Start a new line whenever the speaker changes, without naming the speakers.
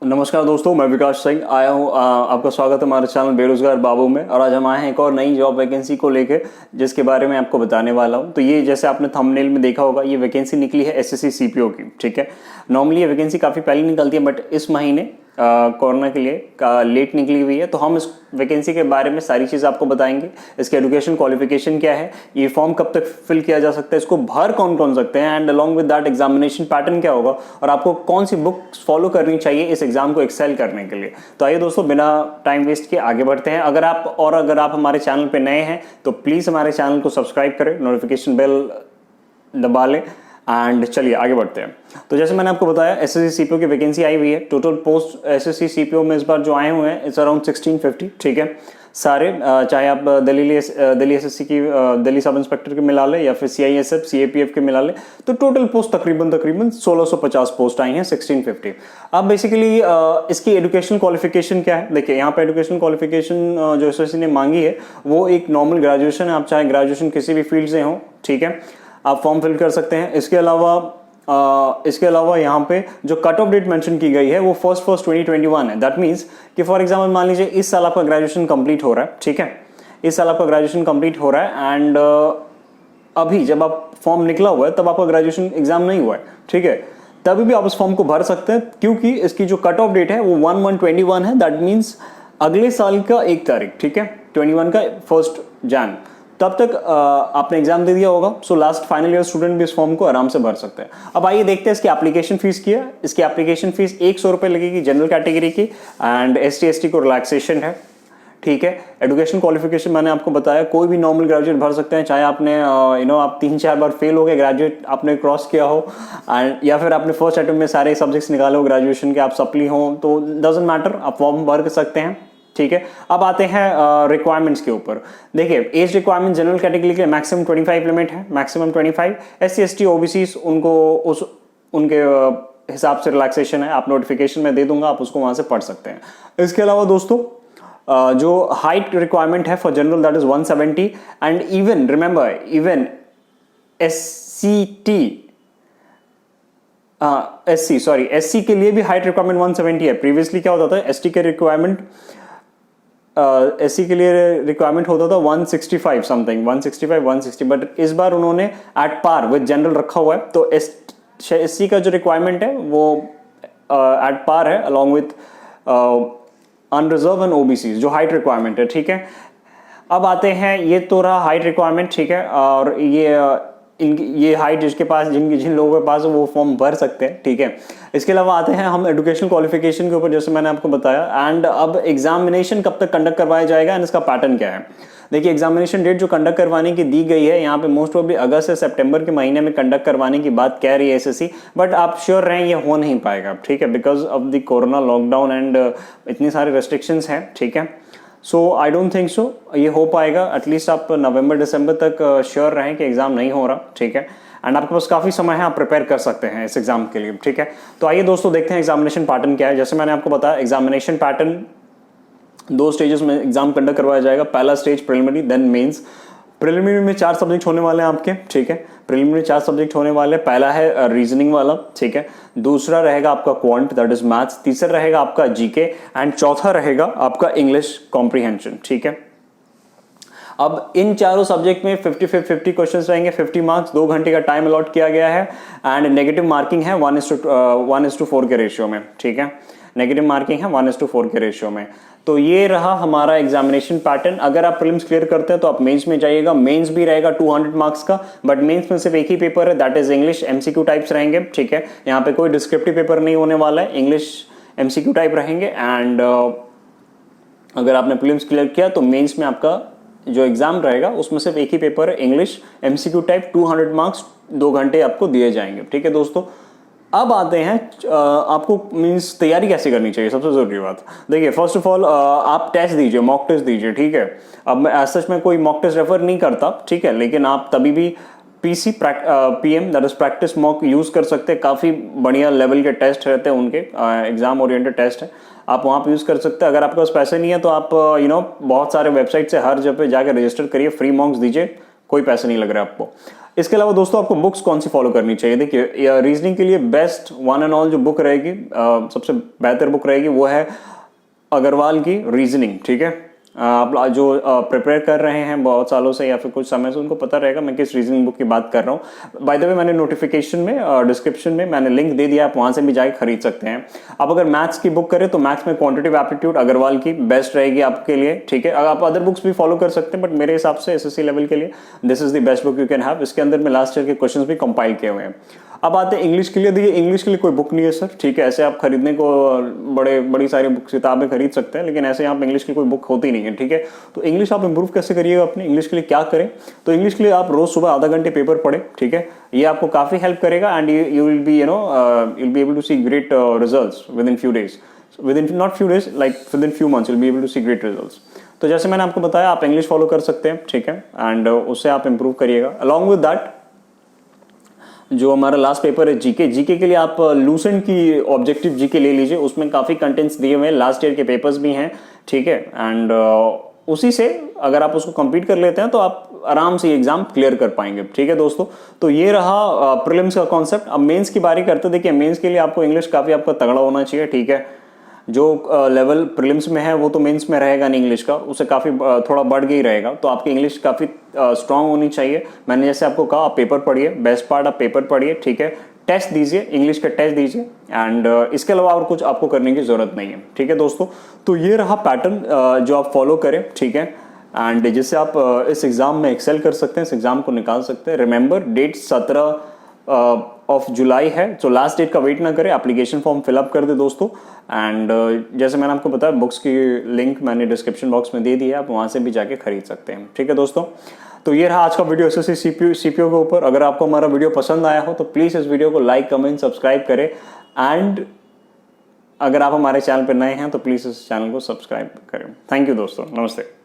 नमस्कार दोस्तों, मैं विकास सिंह आया हूँ। आपका स्वागत है हमारे चैनल बेरोजगार बाबू में। और आज हम आए हैं एक और नई जॉब वैकेंसी को लेकर, जिसके बारे में आपको बताने वाला हूँ। तो ये जैसे आपने थंबनेल में देखा होगा, ये वैकेंसी निकली है एसएससी सीपीओ की। ठीक है, नॉर्मली ये वैकेंसी काफ़ी पहले निकलती है, बट इस महीने कोरोना के लिए लेट निकली हुई है। तो हम इस वैकेंसी के बारे में सारी चीज़ आपको बताएंगे। इसके एजुकेशन क्वालिफिकेशन क्या है, ये फॉर्म कब तक फिल किया जा सकता है, इसको भर कौन कौन सकते हैं, and along with that examination pattern क्या होगा, और आपको कौन सी बुक्स फॉलो करनी चाहिए इस एग्जाम को एक्सेल करने के लिए। तो आइए दोस्तों, बिना टाइम वेस्ट किए आगे बढ़ते हैं। अगर आप हमारे चैनल पर नए हैं तो प्लीज़ हमारे चैनल को सब्सक्राइब करें, नोटिफिकेशन बेल दबा लें, एंड चलिए आगे बढ़ते हैं। तो जैसे मैंने आपको बताया, एसएससी सीपीओ की वैकेंसी आई हुई है। टोटल पोस्ट एसएससी सीपीओ में इस बार जो आए हुए हैं इट्स अराउंड 1650। ठीक है, सारे चाहे आप दिल्ली एसएससी की दिल्ली सब इंस्पेक्टर के मिला लें या फिर सीआईएसएफ सीएपीएफ के मिला लें, तो टोटल पोस्ट तकरीबन 1650 पोस्ट आई हैं 1650। अब बेसिकली इसकी एजुकेशन क्वालिफिकेशन क्या है, देखिए यहाँ पे एजुकेशन क्वालिफिकेशन जो एसएससी ने मांगी है वो एक नॉर्मल ग्रेजुएशन है। आप चाहे ग्रेजुएशन किसी भी फील्ड से हो, ठीक है, आप फॉर्म फिल कर सकते हैं। इसके अलावा यहाँ पे जो कट ऑफ डेट मेंशन की गई है वो 1 2021 है। दैट मीन्स कि फॉर एग्जांपल मान लीजिए इस साल आपका ग्रेजुएशन कंप्लीट हो रहा है, ठीक है, इस साल आपका ग्रेजुएशन कंप्लीट हो रहा है, एंड अभी जब आप फॉर्म निकला हुआ है तब आपका ग्रेजुएशन एग्जाम नहीं हुआ है, ठीक है, तभी भी आप उस फॉर्म को भर सकते हैं, क्योंकि इसकी जो कट ऑफ डेट है वो 1/1/21 है। दैट मीन्स अगले साल का 1 तारीख, ठीक है, 21 का 1 जन, तब तक आपने एग्जाम दे दिया होगा। So last final year student भी इस फॉर्म को आराम से भर सकते हैं। अब आइए देखते हैं इसकी एप्लीकेशन फीस की है। इसकी एप्लीकेशन फीस 100 रुपये लगेगी जनरल कैटेगरी की, एंड ST/ST को रिलैक्सेशन है, ठीक है। एजुकेशन क्वालिफिकेशन मैंने आपको बताया, कोई भी नॉर्मल ग्रेजुएट भर सकते हैं, चाहे आपने आप 3-4 बार फेल हो गए, ग्रेजुएट आपने क्रॉस किया हो, एंड या फिर आपने फर्स्ट अटेम्प्ट में सारे सब्जेक्ट्स निकाले हो ग्रेजुएशन के, आप सप्ली हो, तो डजंट मैटर, आप फॉर्म भर सकते हैं, ठीक है। अब आते हैं रिक्वायरमेंट्स के ऊपर। देखिए, एज रिक्वायरमेंट जनरल कैटेगरी के लिए मैक्सिमम 25 लिमिट है, मैक्सिमम 25। SC/ST OBCs उनको उनके हिसाब से रिलैक्सेशन है। आप नोटिफिकेशन में दे दूंगा, आप उसको वहां से पढ़ सकते हैं। इसके अलावा दोस्तों जो हाइट रिक्वायरमेंट है for general that is 170, and even remember even SC के लिए भी हाइट रिक्वायरमेंट 170 है। प्रीवियसली क्या होता था, ST के रिक्वायरमेंट SC के लिए रिक्वायरमेंट होता था 165 समथिंग, 160, बट इस बार उन्होंने एट पार विद जनरल रखा हुआ है। तो SC का जो रिक्वायरमेंट है वो एट पार है along with unreserved and OBCs जो हाइट रिक्वायरमेंट है, ठीक है। अब आते हैं, ये तो रहा हाइट रिक्वायरमेंट, ठीक है, और ये हाइट जिन लोगों के पास वो फॉर्म भर सकते हैं, ठीक है। इसके अलावा आते हैं हम एजुकेशन क्वालिफिकेशन के ऊपर, जैसे मैंने आपको बताया। एंड अब एग्जामिनेशन कब तक कंडक्ट करवाया जाएगा एंड इसका पैटर्न क्या है। देखिए, एग्जामिनेशन डेट जो कंडक्ट करवाने की दी गई है यहाँ पे मोस्ट प्रोबेबली अगस्त से सितंबर के महीने में कंडक्ट करवाने की बात कह रही है SSC, बट आप श्योर रहें ये हो नहीं पाएगा, ठीक है, because of the corona lockdown and इतनी सारे रेस्ट्रिक्शंस हैं, ठीक है। सो आई डोंट थिंक सो ये हो पाएगा। एटलीस्ट आप नवंबर दिसंबर तक श्योर रहें कि एग्जाम नहीं हो रहा, ठीक है, एंड आपके पास काफ़ी समय है, आप प्रिपेयर कर सकते हैं इस एग्जाम के लिए, ठीक है। तो आइए दोस्तों देखते हैं एग्जामिनेशन पैटर्न क्या है। जैसे मैंने आपको बताया, एग्जामिनेशन पैटर्न 2 स्टेजेस में एग्जाम कंडक्ट करवाया जाएगा। पहला stage preliminary, then mains. Preliminary में 4 सब्जेक्ट होने वाले हैं आपके, ठीक है, प्रिलिमिनरी 4 सब्जेक्ट होने वाले। पहला है रीजनिंग वाला, ठीक है, दूसरा रहेगा आपका क्वांट दैट इज मैथ्स, तीसरा रहेगा आपका GK, एंड चौथा रहेगा आपका इंग्लिश कॉम्प्रीहेंशन, ठीक है। अब इन चारों सब्जेक्ट में 50 क्वेश्चंस रहेंगे, 50 मार्क्स, 2 घंटे का टाइम अलॉट किया गया है, एंड नेगेटिव मार्किंग है 1:4 के रेशियो में, ठीक है, नेगेटिव मार्किंग है 1:4 के रेशियो में। तो ये रहा हमारा एग्जामिनेशन पैटर्न। अगर आप प्रीलिम्स क्लियर करते हैं तो आप मेंस में जाइएगा। मेंस भी रहेगा 200 मार्क्स का, बट मेंस में सिर्फ एक ही पेपर है, that is English MCQ types रहेंगे, ठीक है। यहाँ पे कोई डिस्क्रिप्टिव पेपर नहीं होने वाला है, इंग्लिश MCQ टाइप रहेंगे। एंड अगर आपने प्रीलिम्स क्लियर किया तो मेंस में आपका जो एग्जाम रहेगा उसमें सिर्फ एक ही पेपर है, इंग्लिश MCQ टाइप, 200 मार्क्स, 2 घंटे आपको दिए जाएंगे, ठीक है दोस्तों। अब आते हैं आपको मींस तैयारी कैसे करनी चाहिए, सबसे जरूरी बात। देखिए, फर्स्ट ऑफ ऑल आप टेस्ट दीजिए, मॉक टेस्ट दीजिए, ठीक है। अब मैं एज सच में कोई मॉक टेस्ट रेफर नहीं करता, ठीक है, लेकिन आप तभी भी PM that is practice mock use कर सकते हैं। काफी बढ़िया लेवल के टेस्ट रहते हैं उनके, एग्जाम ओरिएंटेड टेस्ट है, आप वहाँ पे यूज कर सकते हैं। अगर आपके पास पैसे नहीं है तो आप बहुत सारे वेबसाइट से हर जगह पे जाकर रजिस्टर करिए, फ्री मॉक्स दीजिए, कोई पैसे नहीं लग रहा आपको। इसके अलावा दोस्तों आपको बुक्स कौन सी फॉलो करनी चाहिए? देखिए रीजनिंग के लिए बेस्ट वन एंड ऑल जो बुक रहेगी, सबसे बेहतर बुक रहेगी वो है अग्रवाल की रीजनिंग। ठीक है, आप जो प्रिपेयर कर रहे हैं बहुत सालों से या फिर कुछ समय से, उनको पता रहेगा मैं किस रीजनिंग बुक की बात कर रहा हूँ। बाय द वे मैंने नोटिफिकेशन में डिस्क्रिप्शन में मैंने लिंक दे दिया, आप वहां से भी जाके खरीद सकते हैं। आप अगर मैथ्स की बुक करें तो मैथ्स में क्वांटिटेटिव एप्टीट्यूड अग्रवाल की बेस्ट रहेगी आपके लिए। ठीक है, आप अदर बुक्स भी फॉलो कर सकते हैं, बट मेरे हिसाब से एसएससी लेवल के लिए this is the best book you can have. इसके अंदर में लास्ट ईयर के क्वेश्चंस भी कंपाइल किए हुए हैं। अब आते हैं इंग्लिश के लिए। देखिए इंग्लिश के लिए कोई बुक नहीं है सर। ठीक है, ऐसे आप खरीदने को बड़ी सारी बुक किताबें खरीद सकते हैं, लेकिन ऐसे यहाँ पे इंग्लिश की कोई बुक होती नहीं है। ठीक है, तो इंग्लिश आप इंप्रूव कैसे करिएगा अपनी इंग्लिश के लिए क्या करें? तो इंग्लिश के लिए आप रोज सुबह आधा घंटे पेपर पढ़े। ठीक है, ये आपको काफी हेल्प करेगा and you will be you'll be able to see great results within few days, within not few days, like within few months you'll be able to see great results। तो जैसे मैंने आपको बताया आप इंग्लिश फॉलो कर सकते हैं। ठीक है, एंड उससे आप इंप्रूव करिएगा। अलॉन्ग विद दैट जो हमारा लास्ट पेपर है जीके के लिए आप लूसेंट की ऑब्जेक्टिव जीके ले लीजिए, उसमें काफी कंटेंट्स दिए हुए हैं, लास्ट ईयर के पेपर्स भी हैं। ठीक है, एंड उसी से अगर आप उसको कंप्लीट कर लेते हैं तो आप आराम से एग्जाम क्लियर कर पाएंगे। ठीक है दोस्तों, तो ये रहा प्रीलिम्स का कॉन्सेप्ट। अब मेंस की बारी करते। देखिए मेंस के लिए आपको इंग्लिश काफी आपका तगड़ा होना चाहिए। ठीक है, जो लेवल प्रीलिम्स में है वो तो मेंस में रहेगा नहीं इंग्लिश का, उससे काफ़ी थोड़ा बढ़ गई रहेगा। तो आपकी इंग्लिश काफ़ी स्ट्रांग होनी चाहिए। मैंने जैसे आपको कहा आप पेपर पढ़िए, बेस्ट पार्ट आप पेपर पढ़िए। ठीक है, टेस्ट दीजिए, इंग्लिश का टेस्ट दीजिए एंड इसके अलावा और कुछ आपको करने की ज़रूरत नहीं है। ठीक है दोस्तों, तो ये रहा पैटर्न जो आप फॉलो करें। ठीक है, एंड जिससे आप इस एग्ज़ाम में एक्सेल कर सकते हैं, इस एग्ज़ाम को निकाल सकते हैं। रिमेंबर डेट 17 ऑफ जुलाई है, तो लास्ट डेट का वेट ना करें, एप्लीकेशन फॉर्म फिलअप कर दे दोस्तों। एंड जैसे मैंने आपको बताया बुक्स की लिंक मैंने डिस्क्रिप्शन बॉक्स में दे दी है, आप वहाँ से भी जाके खरीद सकते हैं। ठीक है दोस्तों, तो ये रहा आज का वीडियो एसएससी सीपीओ के ऊपर। अगर आपको हमारा वीडियो पसंद आया हो तो प्लीज़ इस वीडियो को लाइक कमेंट सब्सक्राइब करें एंड अगर आप हमारे चैनल पर नए हैं तो प्लीज़ इस चैनल को सब्सक्राइब करें। थैंक यू दोस्तों, नमस्ते।